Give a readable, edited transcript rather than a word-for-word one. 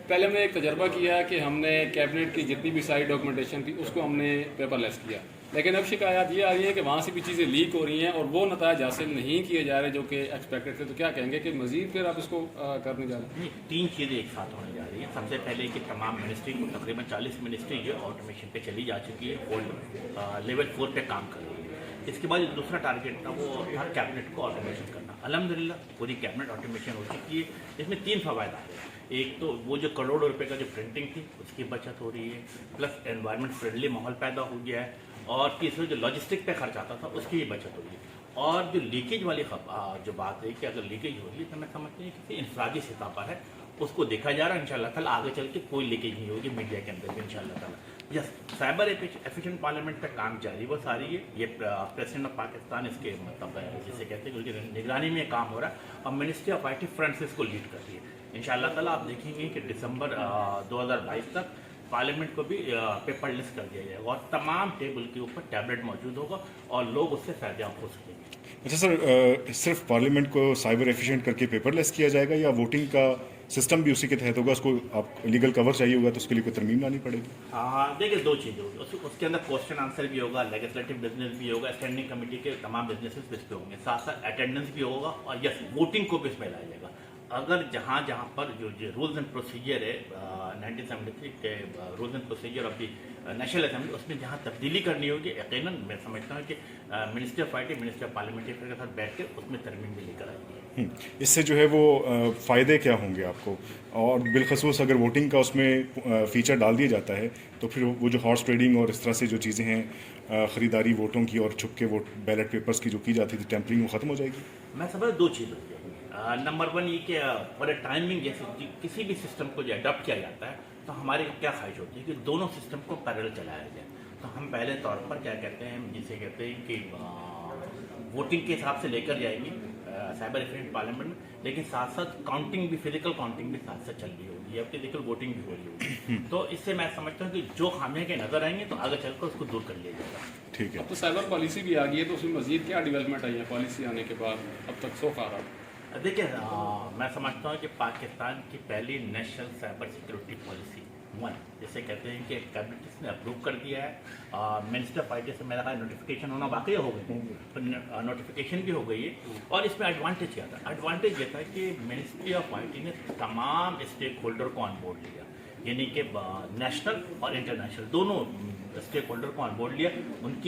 پہلے ہم نے ایک تجربہ کیا کہ ہم نے کیبنٹ کی جتنی بھی ساری ڈاکومنٹیشن تھی اس کو ہم نے پیپر لیس کیا، لیکن اب شکایات یہ آ رہی ہیں کہ وہاں سے بھی چیزیں لیک ہو رہی ہیں اور وہ نتائج حاصل نہیں کیے جا رہے جو کہ ایکسپیکٹڈ تھے. تو کیا کہیں گے کہ مزید پھر آپ اس کو کرنے جا رہے ہیں؟ تین چیزیں ایک ساتھ ہونے جا رہی ہیں. سب سے پہلے کہ تمام منسٹری کو تقریباً 40 منسٹری جو آٹومیشن پہ چلی جا چکی ہے، لیول 4 پہ کام کر رہی ہے. اس کے بعد دوسرا ٹارگیٹ تھا وہ ہر کیبنٹ کو آٹومیشن کرنا. الحمدللہ پوری کیبنٹ آٹومیشن ہو چکی ہے. اس میں 3 فوائد آ رہے ہیں. ایک تو وہ جو کروڑوں روپے کا جو پرنٹنگ تھی اس کی بچت ہو رہی ہے، پلس انوائرمنٹ فرینڈلی ماحول پیدا ہو گیا ہے، اور تیسرے جو لاجسٹک پہ خرچ آتا تھا اس کی بھی بچت ہو رہی ہے. اور جو لیکیج والی جو بات ہے کہ اگر لیکیج ہو رہی ہے تو میں سمجھتی ہوں کہ انفرادی سطح پر ہے، اس کو دیکھا جا رہا ہے. انشاءاللہ تعالیٰ آگے چل کے کوئی لیکیج نہیں ہوگی میڈیا کے اندر بھی انشاءاللہ تعالیٰ. یس، سائبر ایفیشینٹ پارلیمنٹ پہ کام جاری وہ ساری ہے. یہ پریزیڈنٹ آف پاکستان اس کے مطلب جسے کہتے ہیں ان کی نگرانی میں یہ کام ہو رہا ہے، اور ministry of I T front سے اس کو لیڈ کر رہی ہے. انشاءاللہ تعالیٰ آپ دیکھیں گے کہ دسمبر 2022 تک پارلیمنٹ کو بھی پیپر لیس کر دیا جائے گا، اور تمام ٹیبل کے اوپر ٹیبلٹ موجود ہوگا اور لوگ اس سے فائدہ ہو سکیں گے. اچھا سر، صرف پارلیمنٹ کو سائبر ایفیشینٹ کر کے پیپر لیس کیا جائے گا یا ووٹنگ کا سسٹم بھی اسی کے تحت ہوگا؟ اس کو آپ لیگل کور چاہیے ہوگا تو اس کے لیے کوئی ترمیم لانی پڑے گی؟ ہاں دیکھیے، 2 چیزیں ہوگی اس کے اندر. کوشچن آنسر بھی ہوگا، لیجسلیٹو بزنس بھی ہوگا، اسٹینڈنگ کمیٹی کے تمام بزنسز اس پہ ہوں گے، ساتھ ساتھ اٹینڈنس بھی ہوگا، اور یس ووٹنگ کو بھی اس میں لایا جائے گا. اگر جہاں پر جو رولز اینڈ پروسیجر ہے 1973 کے rules and procedure of the national assembly, اس میں جہاں تبدیلی کرنی ہوگی، یقیناً میں سمجھتا ہوں کہ ministry of I T, ministry of parliamentary affair کے ساتھ بیٹھ کے اس میں ترمیم بھی لے کر آئیں گے. اس سے جو ہے وہ فائدے کیا ہوں گے آپ کو؟ اور بالخصوص اگر ووٹنگ کا اس میں فیچر ڈال دیا جاتا ہے تو پھر وہ جو ہارس ٹریڈنگ اور اس طرح سے جو چیزیں ہیں، خریداری ووٹوں کی اور چھپ کے ووٹ بیلٹ پیپرز کی جو کی جاتی تھی ٹیمپرنگ، وہ ختم ہو جائے گی؟ میں سمجھ 2 چیزیں ہوتی ہیں. نمبر 1 یہ کہ بڑے ٹائمنگ جیسے کسی بھی سسٹم کو جو اڈاپٹ کیا جاتا ہے تو ہماری کیا خواہش ہوتی ہے کہ دونوں سسٹم کو پیرل چلایا جائے. تو ہم پہلے طور پر کیا کہتے ہیں، جسے کہتے ہیں کہ ووٹنگ کے حساب سے لے کر جائیں گے سائبر ایفیشینٹ پارلیمنٹ میں، لیکن ساتھ ساتھ کاؤنٹنگ بھی، فزیکل کاؤنٹنگ بھی ساتھ ساتھ چل رہی ہوگی، اب فزیکل ووٹنگ بھی ہو رہی ہوگی. تو اس سے میں سمجھتا ہوں کہ جو خامیاں کے نظر آئیں گے تو آگے چل کر اس کو دور کر لیا جائے گا. ٹھیک ہے. اب تو سائبر پالیسی بھی آ گئی ہے، تو اس میں مزید کیا ڈیولپمنٹ آئی ہے پالیسی آنے کے بعد اب تک سو فار؟ دیکھیں، میں سمجھتا ہوں کہ پاکستان کی پہلی نیشنل سائبر سیکورٹی پالیسی 1 جسے کہتے ہیں کہ کیبنٹ نے اپروو کر دیا ہے. منسٹر آف آئی ٹی سے میرا خیال نوٹیفیکیشن ہونا باقی ہو گئی، نوٹیفیکیشن بھی ہو گئی ہے. اور اس میں ایڈوانٹیج کیا تھا؟ ایڈوانٹیج یہ تھا کہ منسٹری آف آئی ٹی نے تمام اسٹیک ہولڈر کو آن بورڈ لیا، یعنی کہ نیشنل اور انٹرنیشنل دونوں اسٹیک ہولڈر کو آن بورڈ لیا. ان کی